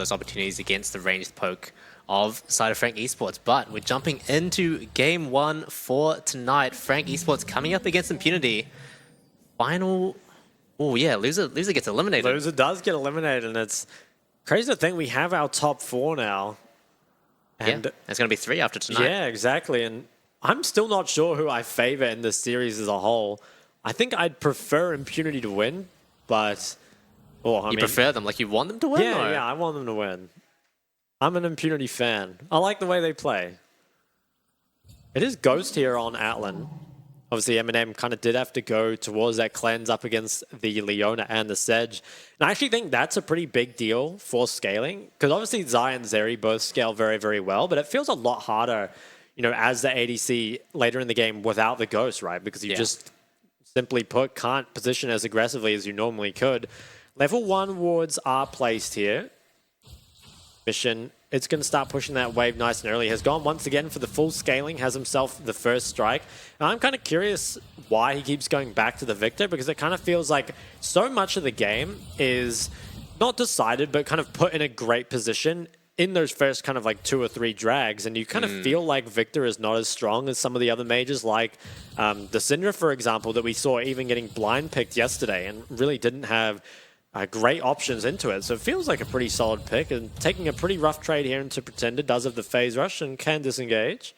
those opportunities against the ranged poke of side of Frank Esports. But we're jumping into game 1 for tonight. Frank Esports coming up against Impunity. Final... Oh yeah, loser gets eliminated. Loser does get eliminated, and it's crazy to think we have our top 4 now. And yeah, it's going to be 3 after tonight. Yeah, exactly. And I'm still not sure who I favor in this series as a whole. I think I'd prefer Impunity to win, but... You prefer them? Like you want them to win? Yeah, yeah, I want them to win. I'm an Impunity fan. I like the way they play. It is Ghost here on Atlan. Obviously, Eminem kind of did have to go towards that cleanse up against the Leona and the Sedge. And I actually think that's a pretty big deal for scaling, because obviously Zai and Zeri both scale very, very well, but it feels a lot harder, you know, as the ADC later in the game without the Ghost, right? Because you just simply put can't position as aggressively as you normally could. Level 1 wards are placed here. Mission, it's going to start pushing that wave nice and early. Has gone once again for the full scaling, has himself the first strike. And I'm kind of curious why he keeps going back to the Victor, because it kind of feels like so much of the game is not decided, but kind of put in a great position in those first kind of like 2 or 3 drags. And you kind of feel like Victor is not as strong as some of the other mages, like the Syndra, for example, that we saw even getting blind picked yesterday and really didn't have great options into it. So it feels like a pretty solid pick, and taking a pretty rough trade here into Pretender, does have the phase rush and can disengage.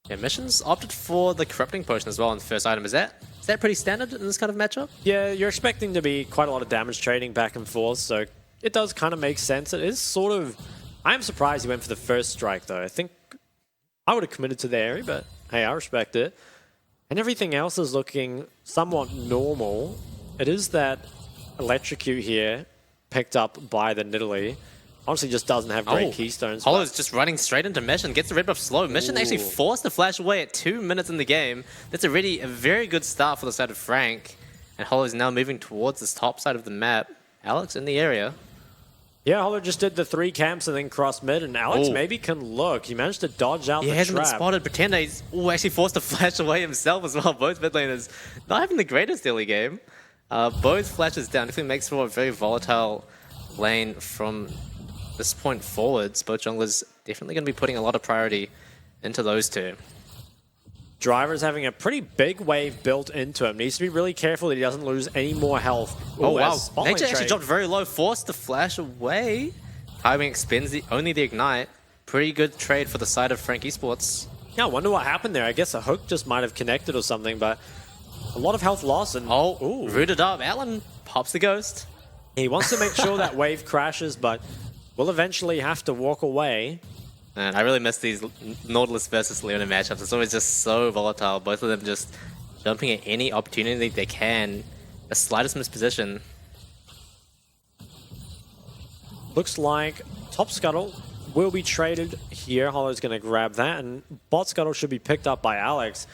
Yeah, Mission's opted for the Corrupting Potion as well on the first item. Is that pretty standard in this kind of matchup? Yeah, you're expecting to be quite a lot of damage trading back and forth, so it does kind of make sense. It is sort of... I am surprised he went for the first strike, though. I think I would have committed to the area, but hey, I respect it. And everything else is looking somewhat normal. It is that Electrocute here, picked up by the Nidalee. Honestly, just doesn't have great keystones. Hollow's just running straight into Mission, gets the red buff slow. Mission actually forced the flash away at 2 minutes in the game. That's already a very good start for the side of Frank. And Hollow's now moving towards this top side of the map. Alex in the area. Yeah, Hollow just did the 3 camps and then cross mid, and Alex maybe can look. He managed to dodge out the trap. He hasn't been spotted. Pretender, he's actually forced to flash away himself as well. Both mid laners not having the greatest early game. Both flashes down definitely makes for a very volatile lane from this point forwards. Both junglers definitely going to be putting a lot of priority into those two. Driver's having a pretty big wave built into him. Needs to be really careful that he doesn't lose any more health. Oh wow, Nature actually dropped very low, forced the flash away. Timing expends only the ignite. Pretty good trade for the side of Frank Esports. Yeah, I wonder what happened there. I guess a hook just might have connected or something, but a lot of health loss. And rooted up. Atlan pops the Ghost. He wants to make sure that wave crashes, but will eventually have to walk away. And I really miss these Nautilus versus Leona matchups. It's always just so volatile. Both of them just jumping at any opportunity they can. The slightest misposition. Looks like Top Scuttle will be traded here. Hollow's going to grab that, and Bot Scuttle should be picked up by Alex.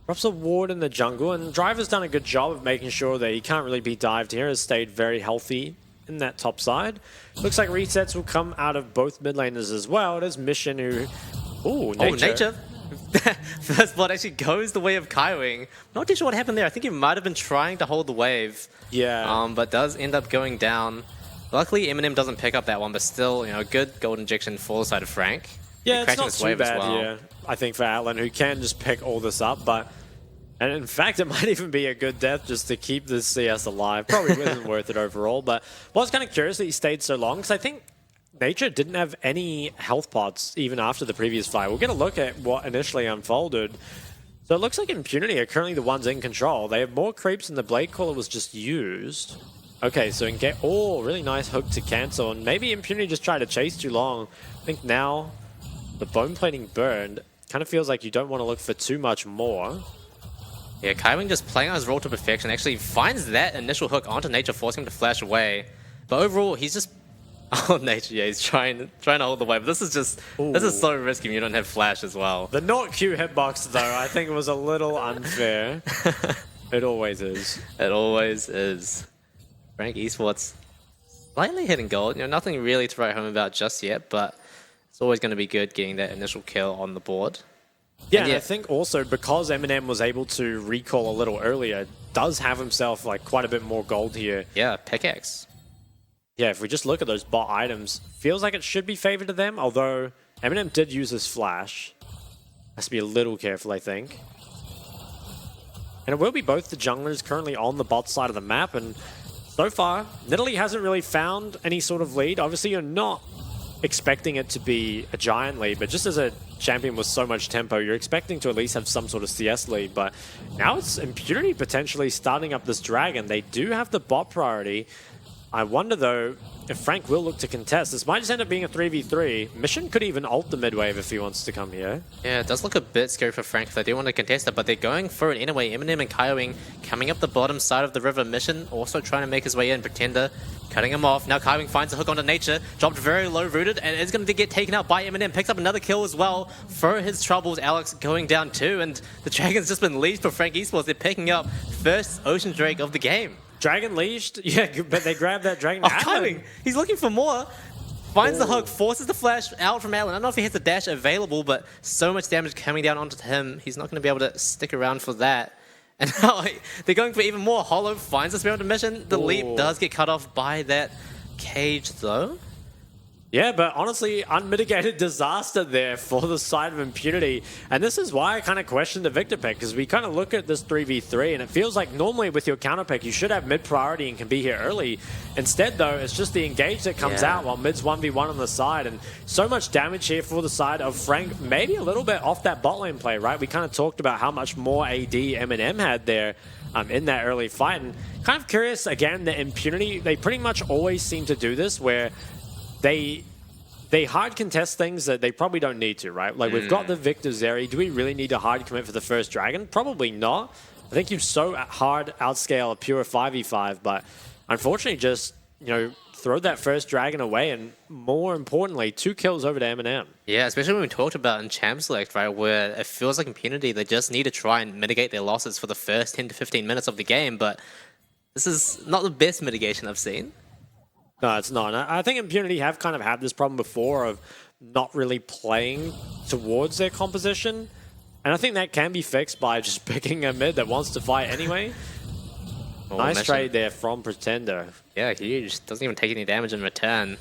Drops a ward in the jungle, and Driver's done a good job of making sure that he can't really be dived here. Has stayed very healthy in that top side. Looks like resets will come out of both mid laners as well. It is Mission who... Nature. First blood actually goes the way of Kaiwing. Not too sure what happened there. I think he might have been trying to hold the wave. Yeah. But does end up going down. Luckily, Eminem doesn't pick up that one, but still, you know, good gold injection for the side of Frank. Yeah, it's not too bad here, I think, for Atlan, who can just pick all this up, but... And in fact, it might even be a good death just to keep this CS alive. Probably isn't worth it overall, but I was kind of curious that he stayed so long, because I think Nature didn't have any health pots even after the previous fight. We'll get a look at what initially unfolded. So it looks like Impunity are currently the ones in control. They have more creeps than the Blade Caller was just used. Okay, so really nice hook to cancel, and maybe Impunity just tried to chase too long. I think now the bone plating burned. Kind of feels like you don't want to look for too much more. Yeah, Kaiwing just playing on his role to perfection. Actually finds that initial hook onto Nature, forcing him to flash away. But overall, he's just... Oh, Nature, yeah, he's trying to hold the wave. This is just... This is so risky when you don't have flash as well. The not Q hitbox, though, I think was a little unfair. It always is. It always is. Frank Esports slightly hitting gold. You know, nothing really to write home about just yet, but it's always going to be good getting that initial kill on the board. Yeah, and I think also because Eminem was able to recall a little earlier, does have himself like quite a bit more gold here. Yeah, pickaxe. Yeah, if we just look at those bot items, feels like it should be favored to them, although Eminem did use his flash. Has to be a little careful, I think. And it will be both the junglers currently on the bot side of the map, and so far, Nidalee hasn't really found any sort of lead. Obviously, you're not expecting it to be a giant lead, but just as a champion with so much tempo, you're expecting to at least have some sort of CS lead. But now it's Impunity potentially starting up this dragon. They do have the bot priority. I wonder, though, if Frank will look to contest. This might just end up being a 3v3. Mission could even ult the mid wave if he wants to come here. Yeah, it does look a bit scary for Frank if they do want to contest it, but they're going for it anyway. Eminem and Kaiwing coming up the bottom side of the river. Mission also trying to make his way in. Pretender cutting him off. Now Kaiwing finds a hook onto Nature. Dropped very low rooted and is going to get taken out by Eminem. Picks up another kill as well for his troubles. Alex going down too, and the Dragon's just been leashed for Frank Esports. They're picking up first Ocean Drake of the game. Dragon leashed? Yeah, but they grabbed that dragon. Kaiwing, he's looking for more. Finds the hook, forces the flash out from Allen. I don't know if he has the dash available, but so much damage coming down onto him. He's not going to be able to stick around for that. And now they're going for even more. Hollow finds the spirit of mission. The leap does get cut off by that cage, though. Yeah, but honestly, unmitigated disaster there for the side of Impunity. And this is why I kind of question the Victor pick, because we kind of look at this 3v3, and it feels like normally with your counter pick, you should have mid priority and can be here early. Instead, though, it's just the engage that comes out while mid's 1v1 on the side. And so much damage here for the side of Frank, maybe a little bit off that bot lane play, right? We kind of talked about how much more AD Eminem had there in that early fight. And kind of curious, again, the Impunity, they pretty much always seem to do this, where they hard contest things that they probably don't need to, right? Like, we've got the Victor Zeri. Do we really need to hard commit for the first dragon? Probably not. I think you so hard outscale a pure 5v5, but unfortunately just, you know, throw that first dragon away, and more importantly, 2 kills over to Eminem. Yeah, especially when we talked about in Champ Select, right, where it feels like Impunity, they just need to try and mitigate their losses for the first 10 to 15 minutes of the game, but this is not the best mitigation I've seen. No, it's not. I think Impunity have kind of had this problem before of not really playing towards their composition. And I think that can be fixed by just picking a mid that wants to fight anyway. Nice trade there from Pretender. Yeah, huge. Doesn't even take any damage in return.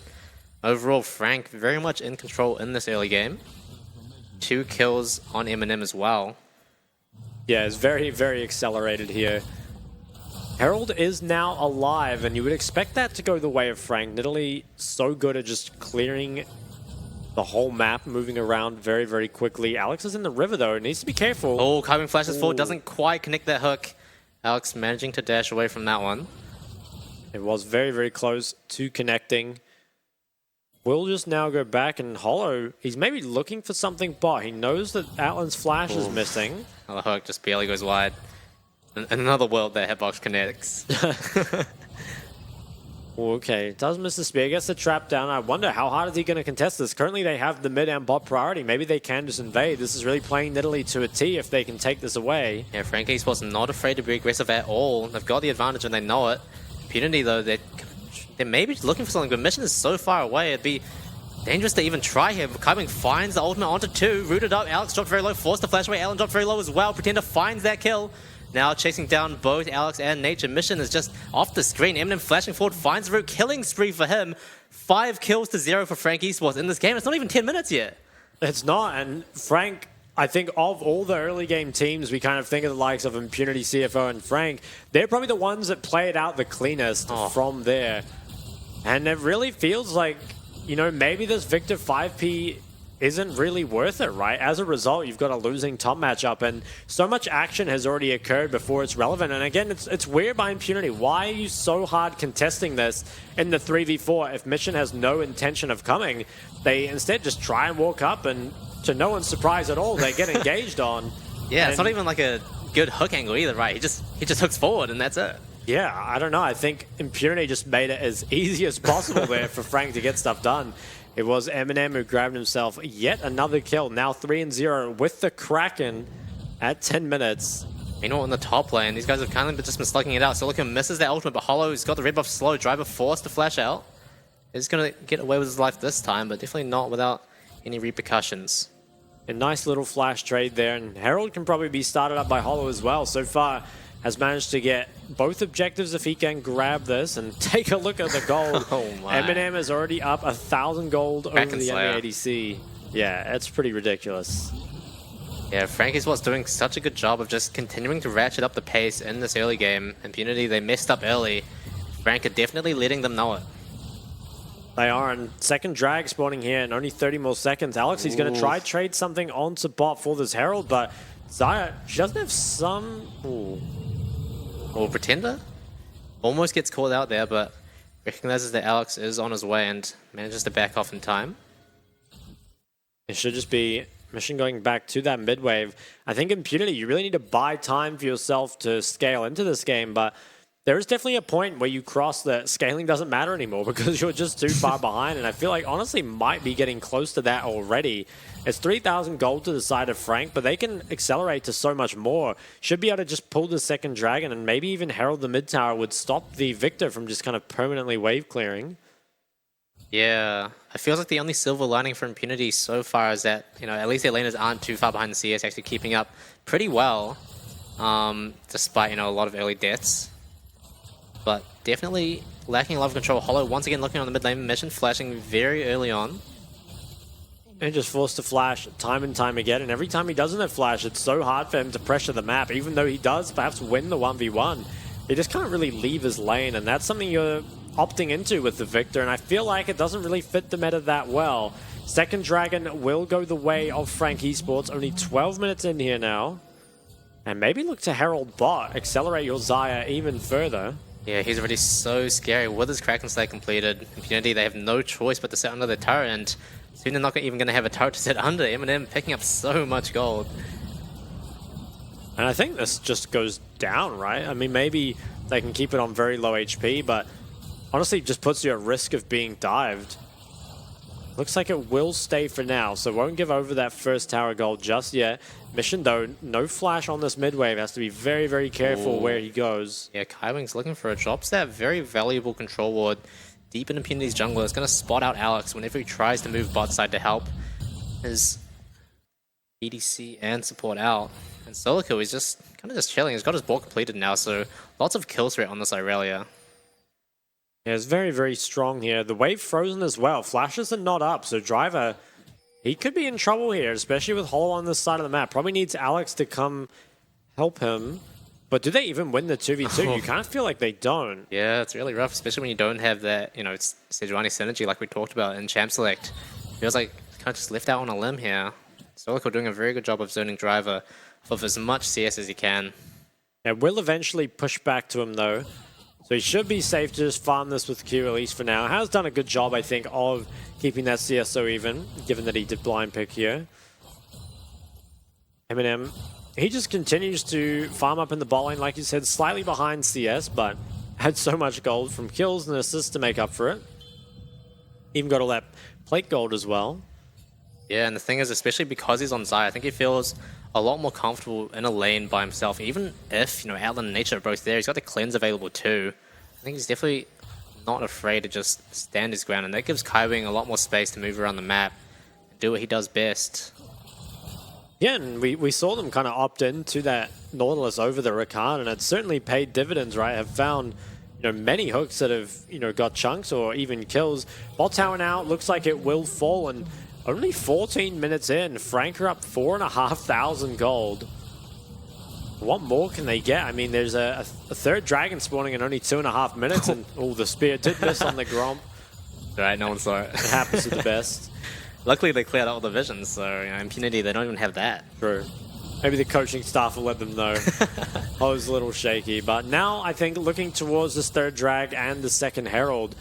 Overall, Frank very much in control in this early game. 2 kills on Eminem as well. Yeah, it's very, very accelerated here. Herald is now alive, and you would expect that to go the way of Frank. Nidalee so good at just clearing the whole map, moving around very, very quickly. Alex is in the river, though. Needs to be careful. Oh, Kaiwing flashes forward. Doesn't quite connect that hook. Alex managing to dash away from that one. It was very, very close to connecting. We'll just now go back, and Hollow, he's maybe looking for something bot. He knows that Atlan's flash is missing. Another hook just barely goes wide. In another world, that hitbox connects. Okay, does miss the spear, gets the trap down. I wonder how hard is he going to contest this. Currently, they have the mid and bot priority. Maybe they can just invade. This is really playing Nidalee to a T if they can take this away. Yeah, Frank Esports not afraid to be aggressive at all. They've got the advantage and they know it. Impunity, though, they're maybe just looking for something, but mission is so far away, it'd be dangerous to even try here. Kaiwing finds the ultimate onto 2, rooted up. Alex dropped very low, forced the flash away. Allen dropped very low as well. Pretender finds that kill. Now chasing down both Alex and Nature. Mission is just off the screen. Eminem flashing forward, finds the route, killing spree for him. 5 kills to 0 for Frank Esports in this game. It's not even 10 minutes yet. It's not, and Frank, I think of all the early game teams, we kind of think of the likes of Impunity, CFO, and Frank. They're probably the ones that play it out the cleanest from there. And it really feels like, you know, maybe this Victor 5P isn't really worth it, right? As a result, you've got a losing top matchup, and so much action has already occurred before it's relevant. And again, it's weird by Impunity. Why are you so hard contesting this in the 3v4 if Mission has no intention of coming? They instead just try and walk up, and to no one's surprise at all, they get engaged on. Yeah, and it's not even like a good hook angle either, right? He just hooks forward, and that's it. Yeah, I don't know. I think Impunity just made it as easy as possible there for Frank to get stuff done. It was Eminem who grabbed himself yet another kill. Now 3-0 with the Kraken at 10 minutes. Meanwhile, in the top lane, these guys have kind of just been slugging it out. So looking misses that ultimate, but Hollow's got the red buff slow. Driver forced to flash out. He's going to get away with his life this time, but definitely not without any repercussions. A nice little flash trade there, and Herald can probably be started up by Hollow as well. So far, has managed to get both objectives if he can grab this. And take a look at the gold. Oh my. Eminem is already up 1,000 gold over Kraken the Slayer. ADC. Yeah, it's pretty ridiculous. Yeah, Frank Esports doing such a good job of just continuing to ratchet up the pace in this early game. Impunity, they messed up early. Frank are definitely letting them know it. They are, and second drag spawning here in only 30 more seconds. Alex, he's going to try trade something onto bot for this Herald, but Xayah, she doesn't have some... Ooh. Or Pretender? Almost gets caught out there, but recognizes that Alex is on his way and manages to back off in time. It should just be mission going back to that mid wave. I think Impunity, you really need to buy time for yourself to scale into this game, but there is definitely a point where you cross that scaling doesn't matter anymore because you're just too far behind, and I feel like honestly might be getting close to that already. It's 3,000 gold to the side of Frank, but they can accelerate to so much more. Should be able to just pull the second dragon, and maybe even Herald the mid tower would stop the Victor from just kind of permanently wave clearing. Yeah, it feels like the only silver lining for Impunity so far is that, you know, at least their laners aren't too far behind the CS, actually keeping up pretty well, despite, you know, a lot of early deaths. But definitely lacking a lot of control. Hollow once again looking on the mid lane mission, flashing very early on. And just forced to flash time and time again, and every time he doesn't have flash, it's so hard for him to pressure the map, even though he does perhaps win the 1v1. He just can't really leave his lane, and that's something you're opting into with the Victor, and I feel like it doesn't really fit the meta that well. Second Dragon will go the way of Frank Esports, only 12 minutes in here now. And maybe look to Herald bot, accelerate your Xayah even further. Yeah, he's already so scary with his Kraken Slayer completed. Impunity, they have no choice but to sit under the turret, and soon they're not even going to have a turret to sit under. Eminem picking up so much gold. And I think this just goes down, right? I mean, maybe they can keep it on very low HP, but honestly, it just puts you at risk of being dived. Looks like it will stay for now, so won't give over that first tower gold just yet. Mission, though, no flash on this mid wave. Has to be very, very careful where he goes. Yeah, Kaiwing's looking for a drop stat. Very valuable control ward deep in Impunity's jungle. It's going to spot out Alex whenever he tries to move bot side to help his EDC and support out. And Solico is just kind of just chilling. He's got his ball completed now, so lots of kill threat on this Irelia. Yeah, it's very, very strong here. The wave frozen as well. Flashes are not up, so Driver, he could be in trouble here, especially with Hollow on this side of the map. Probably needs Alex to come help him. But do they even win the 2v2? You kind of feel like they don't. Yeah, it's really rough, especially when you don't have that, you know, Sejuani synergy like we talked about in Champ Select. Feels like kind of just left out on a limb here. Solico doing a very good job of zoning Driver of as much CS as he can. Yeah, will eventually push back to him though. So he should be safe to just farm this with Q, at least for now. Has done a good job, I think, of keeping that CS so even, given that he did blind pick here. Eminem, he just continues to farm up in the bot lane, like you said, slightly behind CS, but had so much gold from kills and assists to make up for it. Even got all that plate gold as well. Yeah, and the thing is, especially because he's on Xayah, I think he feels a lot more comfortable in a lane by himself. Even if, you know, Outland and Nature are both there, he's got the cleanse available too. I think he's definitely not afraid to just stand his ground, and that gives Kaiwing a lot more space to move around the map and do what he does best. Yeah, and we saw them kind of opt into that Nautilus over the Rakan, and it's certainly paid dividends, right? Have found, you know, many hooks that have, you know, got chunks or even kills. Bot tower now looks like it will fall, and only 14 minutes in, Frank are up 4,500 gold. What more can they get? I mean, there's a third dragon spawning in only 2.5 minutes, and oh, the spear did miss on the Gromp. Right, no one saw it. It happens to the best. Luckily, they cleared out all the visions, so, you know, Impunity, they don't even have that. True. Maybe the coaching staff will let them know. I was a little shaky, but now I think looking towards this third drag and the second Herald,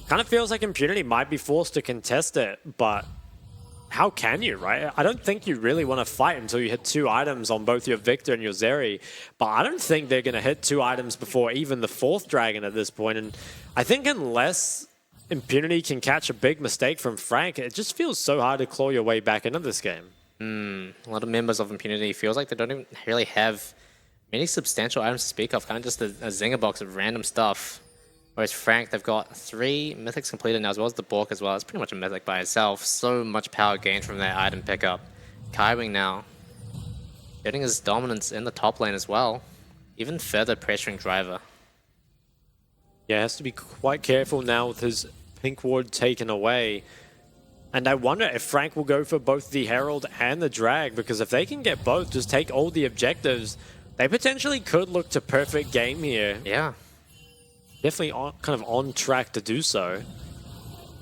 kind of feels like Impunity might be forced to contest it, but how can you, right? I don't think you really want to fight until you hit 2 items on both your Victor and your Zeri, but I don't think they're going to hit 2 items before even the 4th dragon at this point, and I think unless Impunity can catch a big mistake from Frank, it just feels so hard to claw your way back into this game. A lot of members of Impunity feels like they don't even really have many substantial items to speak of, kind of just a zinger box of random stuff. Whereas Frank, they've got 3 mythics completed now, as well as the Bork as well. It's pretty much a mythic by itself. So much power gained from that item pickup. Kaiwing now getting his dominance in the top lane as well. even further pressuring Driver. Yeah, has to be quite careful now with his pink ward taken away. And I wonder if Frank will go for both the Herald and the Drag, because if they can get both, just take all the objectives, they potentially could look to perfect game here. Yeah. Definitely kind of on track to do so.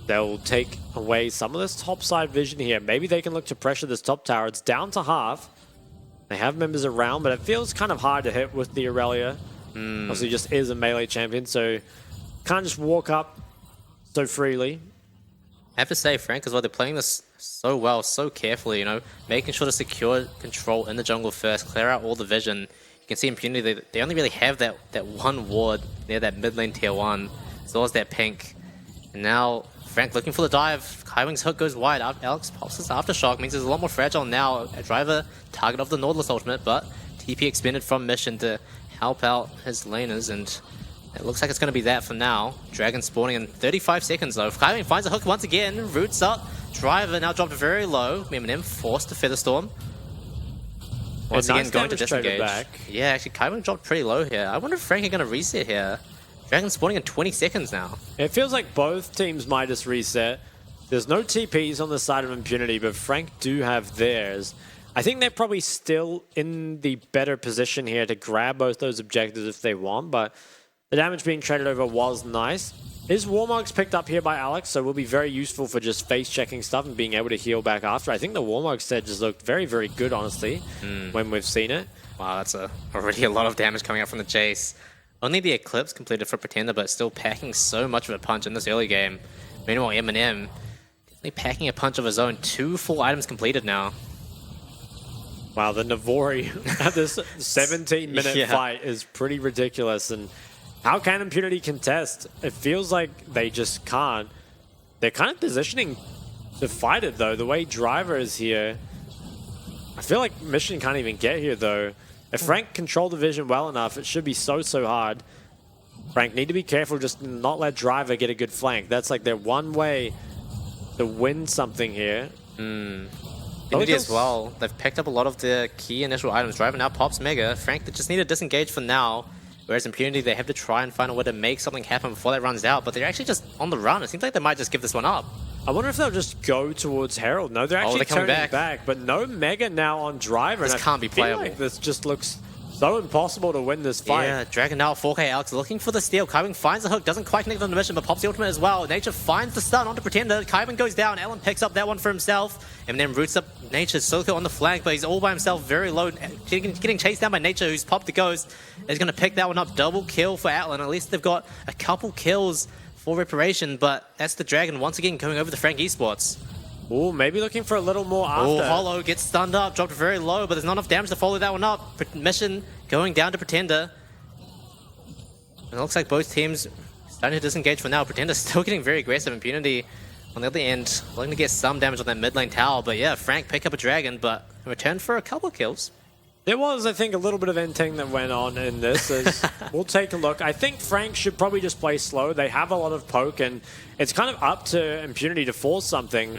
They'll take away some of this top side vision here. Maybe they can look to pressure this top tower. It's down to half. They have members around, but it feels kind of hard to hit with the Aurelia. Obviously, just is a melee champion, so can't just walk up so freely. I have to say, Frank, as well, they're playing this so well, so carefully, you know, making sure to secure control in the jungle first, clear out all the vision. You can see Impunity, they only really have that one ward near that mid lane tier 1, as well as that pink. And now, Frank looking for the dive. Kaiwing's hook goes wide. Alex pops his Aftershock, means it's a lot more fragile now. A Driver, target of the Nautilus ultimate, but TP expended from Mission to help out his laners, and it looks like it's going to be that for now. Dragon spawning in 35 seconds though. Kaiwing finds a hook once again, roots up. Driver now dropped very low. Eminem forced to Featherstorm. Once again, going to disengage. Back. Yeah, actually, Kaiwing dropped pretty low here. I wonder if Frank are going to reset here. Dragon spawning in 20 seconds now. It feels like both teams might just reset. There's no TPs on the side of Impunity, but Frank do have theirs. I think they're probably still in the better position here to grab both those objectives if they want, but the damage being traded over was nice. Is Warmogs picked up here by Alex, so will be very useful for just face-checking stuff and being able to heal back after. I think the Warmog set just looked very, very good, honestly, when we've seen it. Wow, that's already a lot of damage coming out from the chase. Only the Eclipse completed for Pretender, but still packing so much of a punch in this early game. Meanwhile, Eminem definitely packing a punch of his own. 2 full items completed now. Wow, the Navori at this 17-minute fight is pretty ridiculous. And how can Impunity contest? It feels like they just can't. They're kind of positioning to fight it, though. The way Driver is here, I feel like Mission can't even get here, though. If Frank controlled the vision well enough, it should be so hard. Frank, need to be careful just not let Driver get a good flank. That's like their one way to win something here. Impunity as well. They've picked up a lot of the key initial items. Driver now pops Mega. Frank, they just need to disengage for now. Whereas Impunity, they have to try and find a way to make something happen before that runs out. But they're actually just on the run. It seems like they might just give this one up. I wonder if they'll just go towards Herald. No, they're actually turning back. But no Mega now on Driver. This can't be playable. Like this just looks so impossible to win this fight. Yeah, Dragon now 4K Alex looking for the steal. Kaiwing finds the hook, doesn't quite connect on the mission, but pops the ultimate as well. Nature finds the stun onto Pretender. Kaiwing goes down. Ellen picks up that one for himself. And then roots up Nature. Soko on the flank, but he's all by himself, very low. Getting chased down by Nature, who's popped the ghost. Is going to pick that one up. Double kill for Atlan. At least they've got a couple kills for reparation, but that's the Dragon once again going over the Frank Esports. Oh, maybe looking for a little more after. Oh, Hollow gets stunned up, dropped very low, but there's not enough damage to follow that one up. Mission going down to Pretender. And it looks like both teams starting to disengage for now. Pretender still getting very aggressive. Impunity on the other end, looking to get some damage on that mid lane tower. But yeah, Frank pick up a Dragon, but in return for a couple of kills. There was, I think, a little bit of inting that went on in this. We'll take a look. I think Frank should probably just play slow. They have a lot of poke, and it's kind of up to Impunity to force something.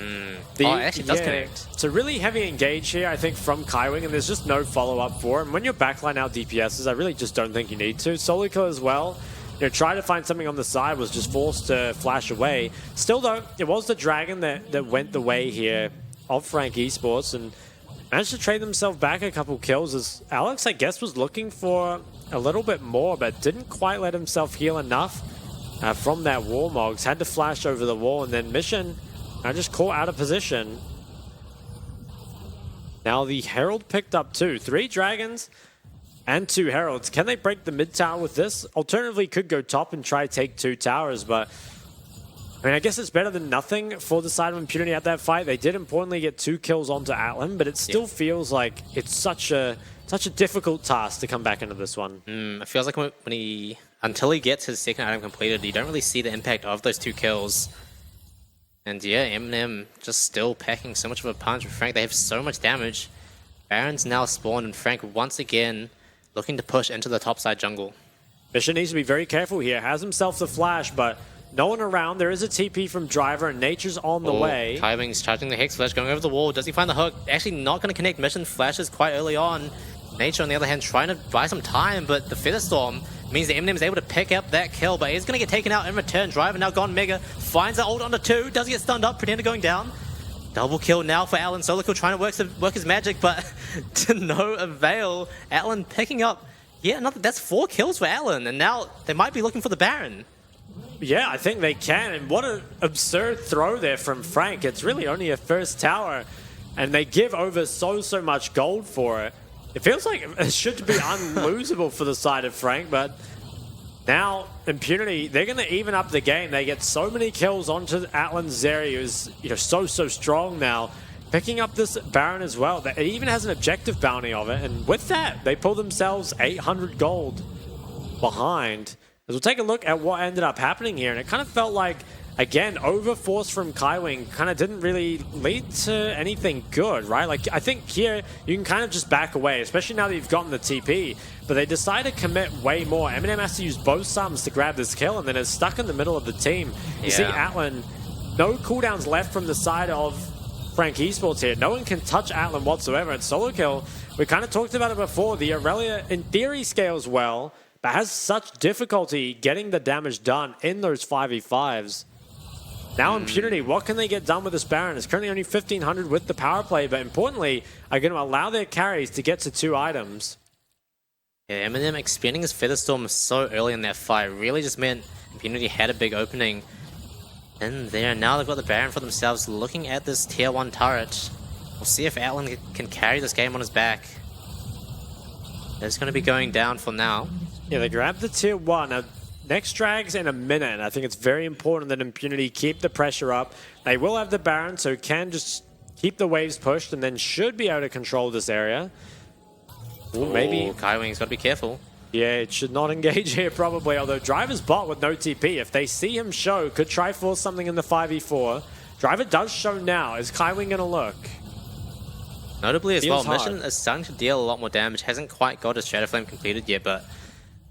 It actually does connect. It's a really heavy engage here, I think, from Kaiwing, and there's just no follow-up for him. When you're backline out DPSs, I really just don't think you need to. Solo kill as well. You know, try to find something on the side, was just forced to flash away. Still, though, it was the Dragon that went the way here of Frank Esports, and managed to trade themselves back a couple kills as Alex, I guess, was looking for a little bit more, but didn't quite let himself heal enough from that Warmogs. Had to flash over the wall, and then Mission just caught out of position. Now the Herald picked up 2. 3 Dragons and 2 Heralds. Can they break the mid tower with this? Alternatively, could go top and try to take 2 towers, but I mean, I guess it's better than nothing for the side of Impunity at that fight. They did importantly get 2 kills onto Atlan, but it still feels like it's such a difficult task to come back into this one. It feels like until he gets his second item completed, you don't really see the impact of those 2 kills. And yeah, Eminem just still packing so much of a punch with Frank. They have so much damage. Baron's now spawned, and Frank once again looking to push into the topside jungle. Mission needs to be very careful here. Has himself the flash, but no one around. There is a TP from Driver, and Nature's on the way. Kaiwing's charging the Hex Flash, going over the wall. Does he find the hook? Actually not going to connect. Mission flashes quite early on. Nature, on the other hand, trying to buy some time, but the Feather Storm means that Eminem is able to pick up that kill, but he's going to get taken out in return. Driver now gone Mega, finds that ult onto 2, does get stunned up, Pretender going down. Double kill now for Alan. Solo kill trying to work his magic, but to no avail. Alan picking up, that's 4 kills for Alan, and now they might be looking for the Baron. Yeah, I think they can, and what an absurd throw there from Frank. It's really only a first tower, and they give over so much gold for it. It feels like it should be unlosable for the side of Frank, but now Impunity, they're going to even up the game. They get so many kills onto Atlan Zeri, who's so strong now, picking up this Baron as well. It even has an objective bounty of it, and with that, they pull themselves 800 gold behind. As we'll take a look at what ended up happening here, and it kind of felt like, again, overforce from Kaiwing kind of didn't really lead to anything good, right? Like, I think here you can kind of just back away, especially now that you've gotten the TP, but they decide to commit way more. Eminem has to use both summons to grab this kill, and then is stuck in the middle of the team. You see Atlan, no cooldowns left from the side of Frank Esports here. No one can touch Atlan whatsoever, and solo kill, we kind of talked about it before, the Aurelia in theory scales well, but has such difficulty getting the damage done in those 5v5s. Now Impunity, what can they get done with this Baron? It's currently only 1,500 with the power play, but importantly, are going to allow their carries to get to 2 items. Yeah, Eminem expanding his Featherstorm so early in that fight really just meant Impunity had a big opening in there. Now they've got the Baron for themselves, looking at this tier 1 turret. We'll see if Atlan can carry this game on his back. It's going to be going down for now. Yeah, they grab the tier 1. Now, next drag's in a minute, and I think it's very important that Impunity keep the pressure up. They will have the Baron, so can just keep the waves pushed, and then should be able to control this area. Ooh, maybe Kaiwing's got to be careful. Yeah, it should not engage here probably, although Driver's bot with no TP. If they see him show, could try force something in the 5v4. Driver does show now. Is Kaiwing going to look? Notably as well, Mission is starting to deal a lot more damage. Hasn't quite got his Shadow Flame completed yet, but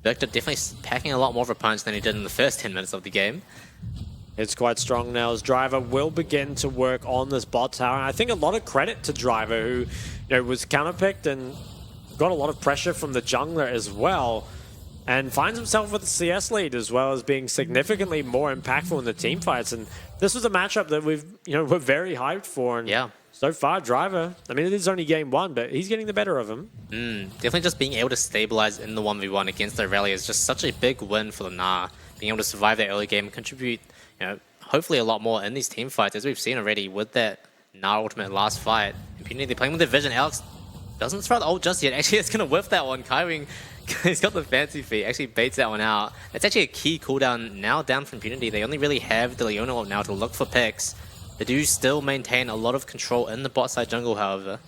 Victor definitely packing a lot more of a punch than he did in the first 10 minutes of the game. It's quite strong now as Driver will begin to work on this bot tower. And I think a lot of credit to Driver, who was counterpicked and got a lot of pressure from the jungler as well, and finds himself with the CS lead as well as being significantly more impactful in the team fights. And this was a matchup that we're very hyped for. And yeah. So far, Driver, I mean, it is only game 1, but he's getting the better of him. Definitely just being able to stabilize in the 1v1 against Aurelia is just such a big win for the Gnar. Being able to survive that early game and contribute, hopefully a lot more in these team fights, as we've seen already with that Gnar ultimate last fight. Impunity, they're playing with their vision. Alex doesn't throw the ult just yet. Actually, it's going to whiff that one. Kaiwing, he's got the fancy feet, actually baits that one out. That's actually a key cooldown now down from Impunity. They only really have the Leona ult now to look for picks. They do still maintain a lot of control in the bot side jungle, however.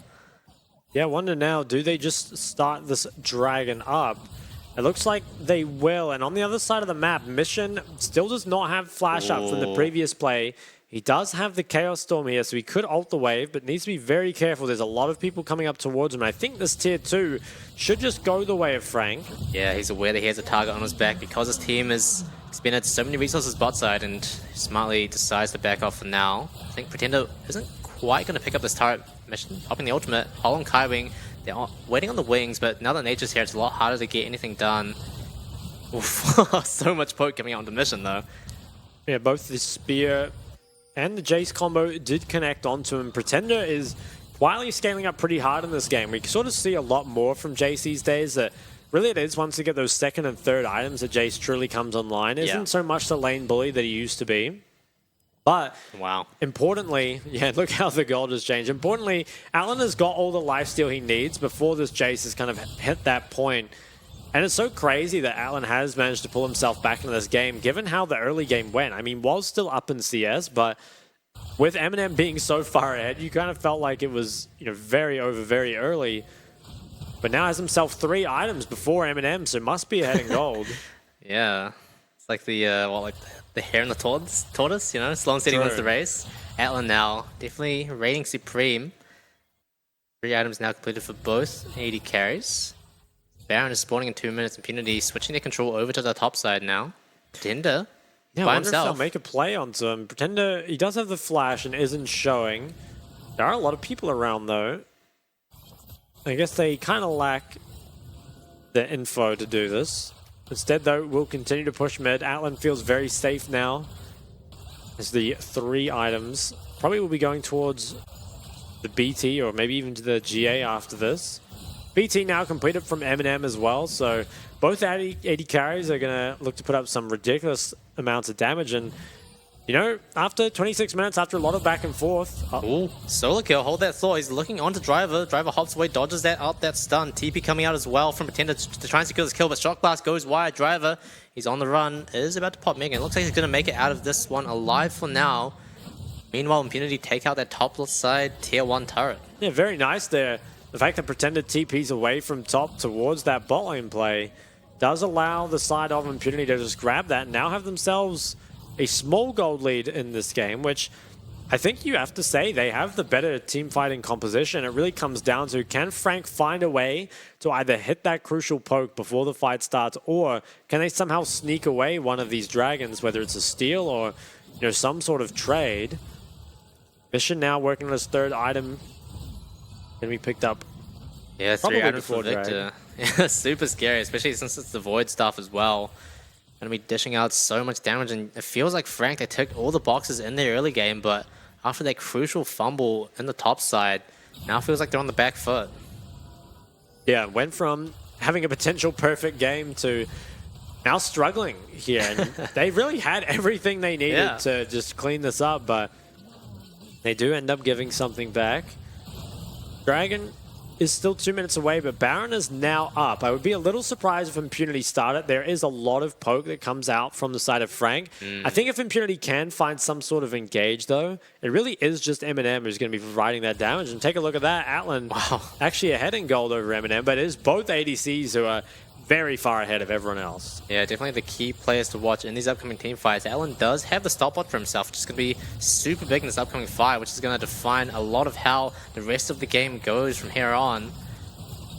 Yeah, I wonder now, do they just start this dragon up? It looks like they will, and on the other side of the map, Mission still does not have flash up from the previous play. He does have the Chaos Storm here, so he could ult the wave, but needs to be very careful. There's a lot of people coming up towards him. I think this tier 2 should just go the way of Frank. Yeah, he's aware that he has a target on his back because his team has expended so many resources bot side and smartly decides to back off for now. I think Pretender isn't quite going to pick up this turret. Mission popping the ultimate. Hol and Kaiwing, they're waiting on the wings, but now that Nature's here, it's a lot harder to get anything done. Oof. So much poke coming out on the Mission, though. Yeah, both the Spear and the Jace combo did connect onto him. Pretender is quietly scaling up pretty hard in this game. We sort of see a lot more from Jace these days. That really it is once you get those second and third items that Jace truly comes online. Isn't so much the lane bully that he used to be. But importantly, look how the gold has changed. Importantly, Alan has got all the lifesteal he needs before this Jace has kind of hit that point. And it's so crazy that Alan has managed to pull himself back into this game, given how the early game went. I mean, was still up in CS, but with Eminem being so far ahead, you kind of felt like it was, very early. But now has himself 3 items before Eminem, so must be ahead in gold. Yeah. It's like the, the hare and the tortoise, Sloan City wins the race. Atlan now, definitely rating supreme. 3 items now completed for both AD carries. Baron is spawning in 2 minutes. Impunity switching their control over to the top side now. Pretender by himself. If they'll make a play onto him. Pretender, he does have the flash and isn't showing. There are a lot of people around, though. I guess they kind of lack the info to do this. Instead, though, we'll continue to push mid. Atlan feels very safe now. As the 3 items probably will be going towards the BT or maybe even to the GA after this. BT now completed from Eminem as well, so both 80 carries are going to look to put up some ridiculous amounts of damage. And, you know, after 26 minutes, after a lot of back and forth... Ooh, solo kill, hold that thought. He's looking onto Driver. Driver hops away, dodges that out, that stun. TP coming out as well from Pretender to try and secure this kill, but Shock Blast goes wide. Driver, he's on the run, is about to pop Megan. Looks like he's going to make it out of this one alive for now. Meanwhile, Impunity take out that top side tier 1 turret. Yeah, very nice there. The fact that Pretender TPs away from top towards that bot lane play does allow the side of Impunity to just grab that and now have themselves a small gold lead in this game, which I think you have to say they have the better team fighting composition. It really comes down to, can Frank find a way to either hit that crucial poke before the fight starts, or can they somehow sneak away one of these dragons, whether it's a steal or, you know, some sort of trade. Mission now working on his 3rd item. Going to be picked up. Yeah, 3 items for Victor. Yeah, super scary, especially since it's the Void stuff as well. Going to be dishing out so much damage, and it feels like Frank, they took all the boxes in their early game, but after that crucial fumble in the top side, now feels like they're on the back foot. Yeah, went from having a potential perfect game to now struggling here. And they really had everything they needed to just clean this up, but they do end up giving something back. Dragon is still 2 minutes away, but Baron is now up. I would be a little surprised if Impunity started. There is a lot of poke that comes out from the side of Frank. I think if Impunity can find some sort of engage, though, it really is just Eminem who's going to be providing that damage. And take a look at that. Atlan actually ahead in gold over Eminem, but it is both ADCs who are very far ahead of everyone else. Yeah, definitely the key players to watch in these upcoming team fights. Atlan does have the stopwatch for himself, which is going to be super big in this upcoming fight, which is going to define a lot of how the rest of the game goes from here on.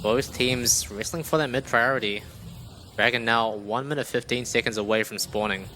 Both teams wrestling for that mid priority. Dragon now 1 minute 15 seconds away from spawning.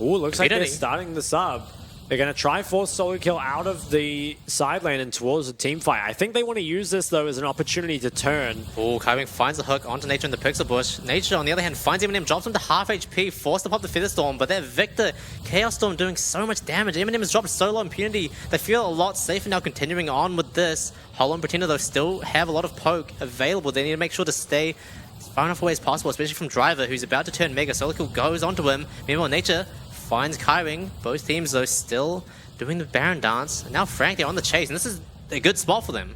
Ooh, looks like they're starting the sub. They're going to try force solo kill out of the side lane and towards the team fight. I think they want to use this, though, as an opportunity to turn. Ooh, Kaiwing finds the hook onto Nature in the Pixel Bush. Nature, on the other hand, finds Eminem, drops him to half HP, forced to pop the Feather Storm, but that Victor Chaos Storm doing so much damage. Eminem has dropped solo Impunity. They feel a lot safer now continuing on with this. Hollow and Pretender, though, still have a lot of poke available. They need to make sure to stay as far enough away as possible, especially from Driver, who's about to turn Mega. Solo kill goes onto him. Meanwhile, Nature finds Kaiwing. Both teams, though, still doing the Baron dance. And now Frank, they're on the chase, and this is a good spot for them.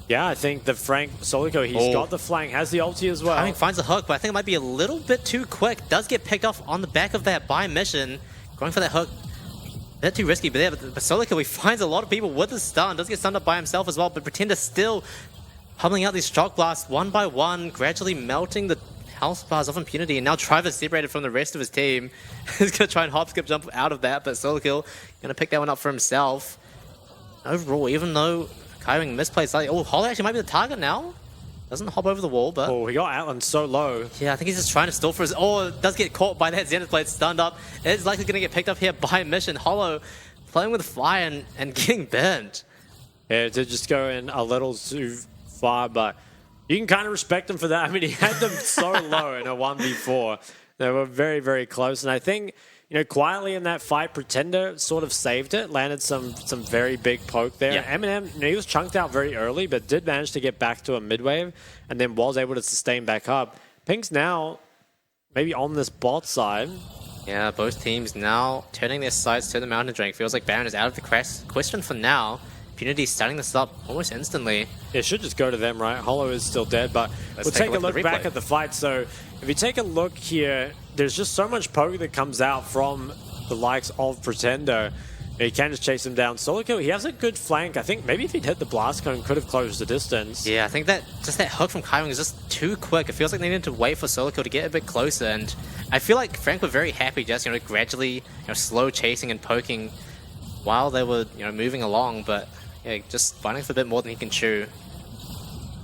Yeah, I think the Frank Solico, he's got the flank, has the ulti as well. Kaiwing finds the hook, but I think it might be a little bit too quick. Does get picked off on the back of that by Mission. Going for that hook. A bit too risky, but there, but Solico, he finds a lot of people with the stun. Does get stunned up by himself as well, but Pretender still pummeling out these shock blasts one by one, gradually melting the health bars of Impunity, and now Driver's separated from the rest of his team. He's going to try and hop, skip, jump out of that, but Solikill going to pick that one up for himself. Overall, even though Kaiwing misplays slightly, oh, Hollow actually might be the target now. Doesn't hop over the wall, but... Oh, he got Atlan so low. Yeah, I think he's just trying to stall for his... Oh, does get caught by that Zenith Blade, stunned up. It's likely going to get picked up here by Mission. Hollow playing with fire and getting burned. Yeah, to just go in a little too far, but you can kind of respect him for that. I mean, he had them so low in a 1v4. They were very, very close. And I think, you know, quietly in that fight, Pretender sort of saved it, landed some very big poke there. Yeah. Eminem, you know, he was chunked out very early, but did manage to get back to a mid-wave and then was able to sustain back up. Pink's now maybe on this bot side. Yeah, both teams now turning their sights to the Mountain Drake. Feels like Baron is out of the question for now. Impunity starting this up almost instantly. It should just go to them, right? Hollow is still dead, but we'll take a look back at the fight. So if you take a look here, there's just so much poke that comes out from the likes of Pretender. He can just chase him down. Solico, he has a good flank. I think maybe if he'd hit the blast cone, could have closed the distance. Yeah, I think that just that hook from Kaiwing is just too quick. It feels like they needed to wait for Solico to get a bit closer, and I feel like Frank were very happy just, you know, gradually, you know, slow chasing and poking while they were, you know, moving along, but yeah, just fighting for a bit more than he can chew.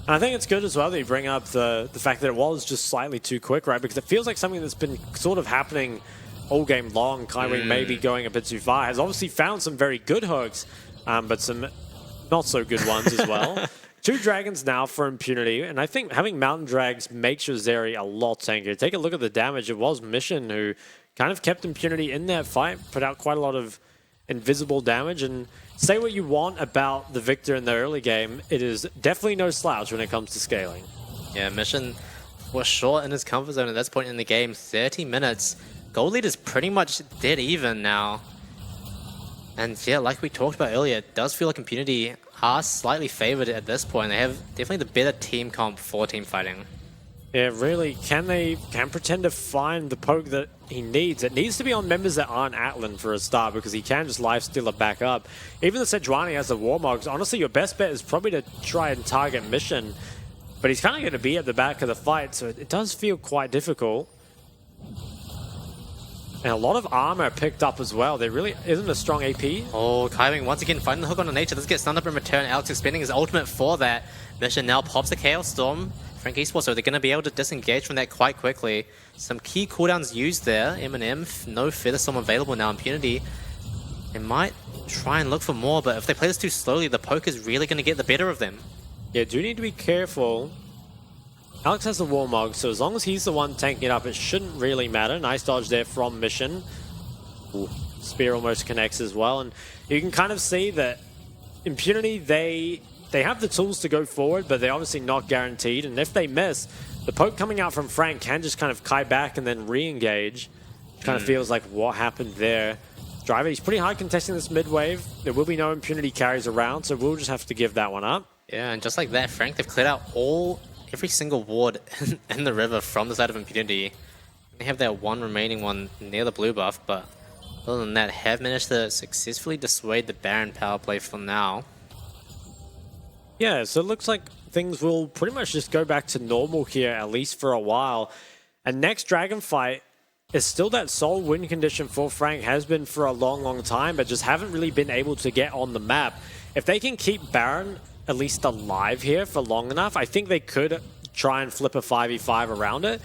And I think it's good as well that you bring up the fact that it was just slightly too quick, right? Because it feels like something that's been sort of happening all game long. Kaiwing maybe going a bit too far. Has obviously found some very good hooks, but some not so good ones as well. 2 dragons now for Impunity, and I think having Mountain Drags makes your Zeri a lot tankier. Take a look at the damage. It was Mission who kind of kept Impunity in that fight, put out quite a lot of invisible damage, and say what you want about the Victor in the early game, it is definitely no slouch when it comes to scaling. Yeah, Mission was short in his comfort zone at this point in the game. 30 minutes. Gold lead is pretty much dead even now. And yeah, like we talked about earlier, it does feel like Impunity are slightly favored at this point. They have definitely the better team comp for team fighting. Yeah, really, can pretend to find the poke that he needs. It needs to be on members that aren't Atlan for a start, because he can just lifesteal it back up. Even the Sejuani has the Warmogs. Honestly, your best bet is probably to try and target Mission, but he's kind of going to be at the back of the fight, so it does feel quite difficult. And a lot of armor picked up as well. There really isn't a strong AP. Oh, Kaiwing once again finding the hook on the nature. Does get stunned up in return. Alex expending his ultimate for that. Mission now pops the Chaos Storm. Frank Esports, so they're going to be able to disengage from that quite quickly. Some key cooldowns used there. Eminem, no Feather Storm available now. Impunity, they might try and look for more, but if they play this too slowly, the poke is really going to get the better of them. Yeah, do need to be careful. Alex has the Warmog, so as long as he's the one tanking it up, it shouldn't really matter. Nice dodge there from Mission. Ooh, Spear almost connects as well, and you can kind of see that Impunity, they have the tools to go forward, but they're obviously not guaranteed, and if they miss, the poke coming out from Frank can just kind of Kai back and then re-engage. Kind of feels like what happened there. Driver, he's pretty hard contesting this mid-wave. There will be no Impunity carries around, so we'll just have to give that one up. Yeah, and just like that, Frank, they've cleared out every single ward in the river from the side of Impunity. They have that one remaining one near the blue buff, but other than that, have managed to successfully dissuade the Baron power play for now. Yeah, so it looks like things will pretty much just go back to normal here, at least for a while. And next Dragon fight is still that sole win condition for Frank, has been for a long, long time, but just haven't really been able to get on the map. If they can keep Baron at least alive here for long enough, I think they could try and flip a 5v5 around it.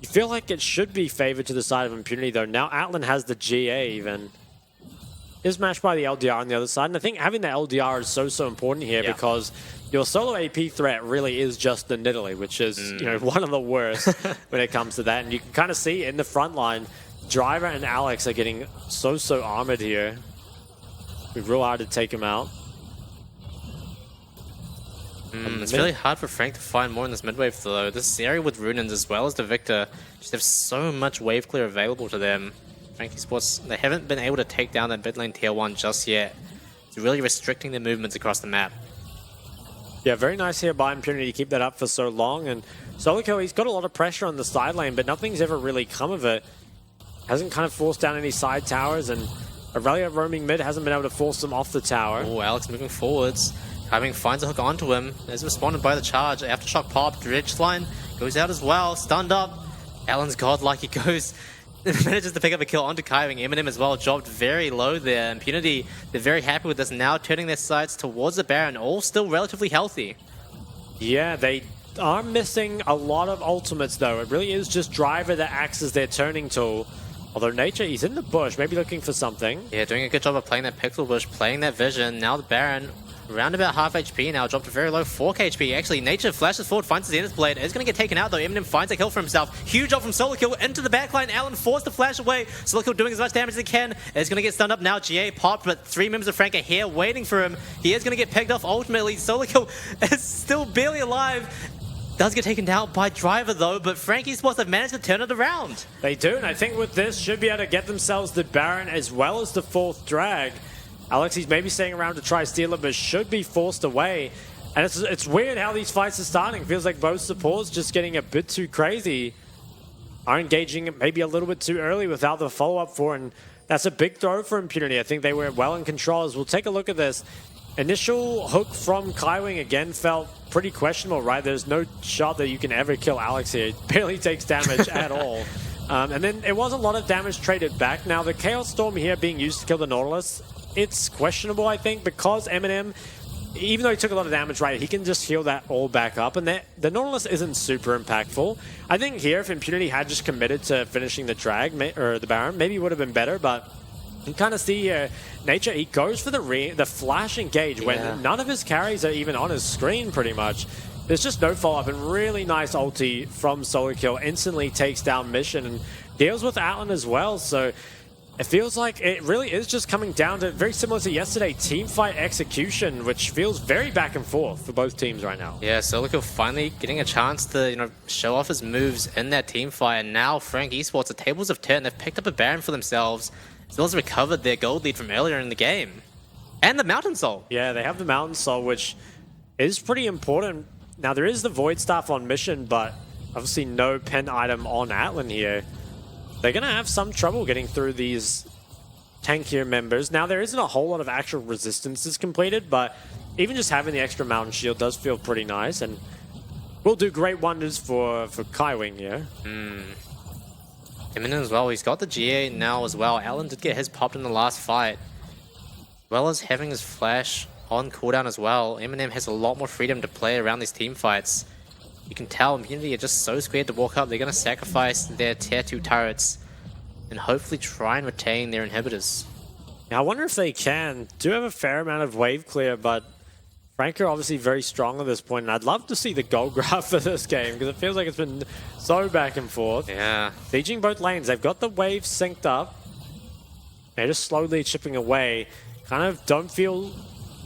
You feel like it should be favored to the side of Impunity, though. Now Atlan has the GA even. Is matched by the LDR on the other side, and I think having the LDR is so important here, because your solo AP threat really is just the Nidalee, which is one of the worst when it comes to that. And you can kind of see in the front line, Driver and Alex are getting so armored here. It's real hard to take him out. It's really hard for Frank to find more in this mid-wave, though. This area with Runins as well as the Victor just have so much wave clear available to them. Frank Esports, they haven't been able to take down that mid lane tier 1 just yet. It's really restricting their movements across the map. Yeah, very nice here by Impunity to keep that up for so long. And Solico, he's got a lot of pressure on the side lane, but nothing's ever really come of it. Hasn't kind of forced down any side towers, and Aurelia roaming mid hasn't been able to force them off the tower. Oh, Alex moving forwards. Kaiwing finds a hook onto him. Is responded by the charge. Aftershock pop. Dredge line goes out as well. Stunned up. Alan's godlike. He goes... manages to pick up a kill onto Kaiwing. Eminem as well dropped very low there. Impunity, they're very happy with this, now turning their sights towards the Baron, all still relatively healthy. Yeah, they are missing a lot of ultimates though. It really is just Driver that acts as their turning tool. Although Nature, he's in the bush, maybe looking for something. Yeah, doing a good job of playing that Pixel Bush, playing that Vision. Now the Baron, around about half HP now, dropped to very low 4k HP. Actually, Nature flashes forward, finds his Zenith Blade. Is going to get taken out though. Eminem finds a kill for himself. Huge ult from Solo Kill into the backline. Alan forced to flash away. Solo Kill doing as much damage as he can. Is going to get stunned up now. GA popped, but 3 members of Frank are here waiting for him. He is going to get pegged off ultimately. Solo Kill is still barely alive. Does get taken down by Driver though, but Frank Esports have managed to turn it around. They do, and I think with this, should be able to get themselves the Baron as well as the 4th drag. Alexi's maybe staying around to try steal it, but should be forced away. And it's weird how these fights are starting. It feels like both supports just getting a bit too crazy. Are engaging maybe a little bit too early without the follow-up for, and that's a big throw for Impunity. I think they were well in control. As we'll take a look at this. Initial hook from Kaiwing again felt pretty questionable, right? There's no shot that you can ever kill Alex here. It barely takes damage at all. And then it was a lot of damage traded back. Now the Chaos Storm here being used to kill the Nautilus, it's questionable, I think, because Eminem, even though he took a lot of damage, right, he can just heal that all back up, and the Nautilus isn't super impactful. I think here, if Impunity had just committed to finishing the drag, or the Baron, maybe it would have been better, but You kind of see here, Nature, he goes for the flash engage when none of his carries are even on his screen pretty much. There's just no follow-up, and really nice ulti from Solo Kill. Instantly takes down Mission and deals with Atlan as well, so it feels like it really is just coming down to, very similar to yesterday, team fight execution, which feels very back and forth for both teams right now. Yeah, Solo Kill finally getting a chance to, show off his moves in that team fight, and now Frank Esports, the tables have turned. They've picked up a Baron for themselves, as well as recovered their gold lead from earlier in the game. And the Mountain Soul. Yeah, they have the Mountain Soul, which is pretty important. Now, there is the Void Staff on Mission, but obviously no pen item on Atlan here. They're going to have some trouble getting through these tankier members. Now, there isn't a whole lot of actual resistances completed, but even just having the extra Mountain Shield does feel pretty nice, and will do great wonders for Kaiwing here. Eminem as well, he's got the GA now as well. Atlan did get his popped in the last fight, as well as having his flash on cooldown as well. Eminem has a lot more freedom to play around these team fights. You can tell Impunity are just so scared to walk up. They're going to sacrifice their tier 2 turrets and hopefully try and retain their inhibitors. Now, I wonder if they can. Do have a fair amount of wave clear, but Frank are obviously very strong at this point, and I'd love to see the goal graph for this game because it feels like it's been so back and forth. Yeah. Sieging both lanes. They've got the waves synced up. They're just slowly chipping away. Kind of don't feel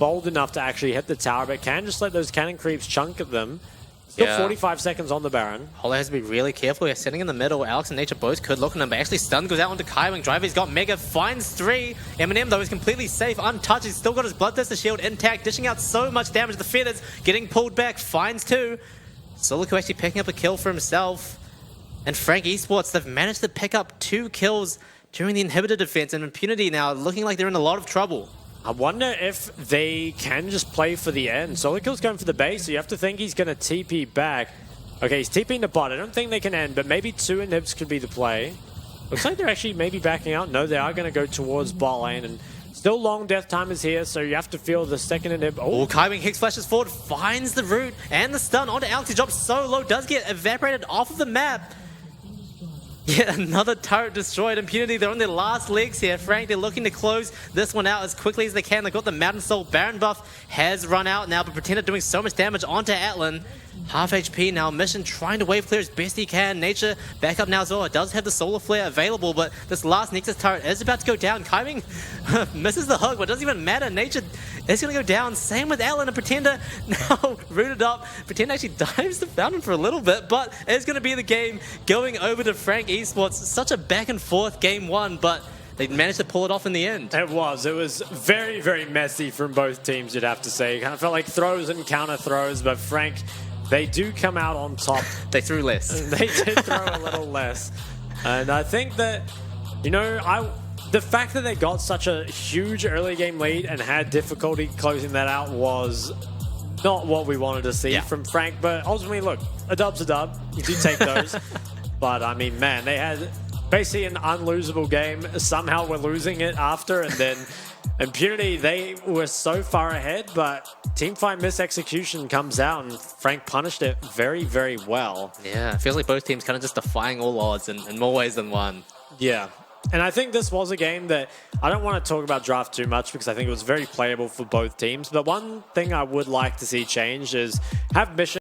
bold enough to actually hit the tower, but can just let those cannon creeps chunk at them. Still 45 seconds on the Baron. Holo has to be really careful. He's sitting in the middle. Alex and Nature both could look at him, but actually stun goes out onto Kaiwing. Driver's got Mega, finds 3. Eminem, though, is completely safe, untouched. He's still got his Bloodthirster shield intact, dishing out so much damage. The Feathers getting pulled back, finds 2. Soloku actually picking up a kill for himself. And Frank Esports, they've managed to pick up 2 kills during the inhibitor defense, and Impunity now looking like they're in a lot of trouble. I wonder if they can just play for the end. Solo Kill's going for the base, so you have to think he's going to TP back. Okay, he's TPing the bot. I don't think they can end, but maybe 2 inhibs could be the play. Looks like they're actually maybe backing out. No, they are going to go towards bot lane, and still long death time is here, so you have to feel the second inhib. Oh, Kaiwing Hicks flashes forward, finds the root and the stun onto Alex. He drops so low, does get evaporated off of the map. Yet another turret destroyed. Impunity, they're on their last legs here. Frank, they're looking to close this one out as quickly as they can. They've got the Mountain Soul. Baron buff has run out now, but Pretender doing so much damage onto Atlan. Half HP now. Mission trying to wave clear as best he can. Nature back up now as well. It does have the Solar Flare available, but this last Nexus turret is about to go down. Kaiwing misses the hook, but it doesn't even matter. Nature is going to go down. Same with Atlan and Pretender now rooted up. Pretender actually dives the fountain for a little bit, but it's going to be the game going over to Frank Esports. Such a back and forth game 1, but they managed to pull it off in the end. It was very, very messy from both teams, you'd have to say. It kind of felt like throws and counter throws, but Frank, they do come out on top. They threw less. They did throw a little less. And I think that, the fact that they got such a huge early game lead and had difficulty closing that out was not what we wanted to see from Frank. But ultimately, look, a dub's a dub. You do take those. But, I mean, man, they had basically an unlosable game. Somehow we're losing it after, and then Impunity, they were so far ahead, but teamfight misexecution comes out, and Frank punished it very, very well. Yeah, it feels like both teams kind of just defying all odds in more ways than one. Yeah. And I think this was a game that I don't want to talk about draft too much because I think it was very playable for both teams. But one thing I would like to see change is have Mission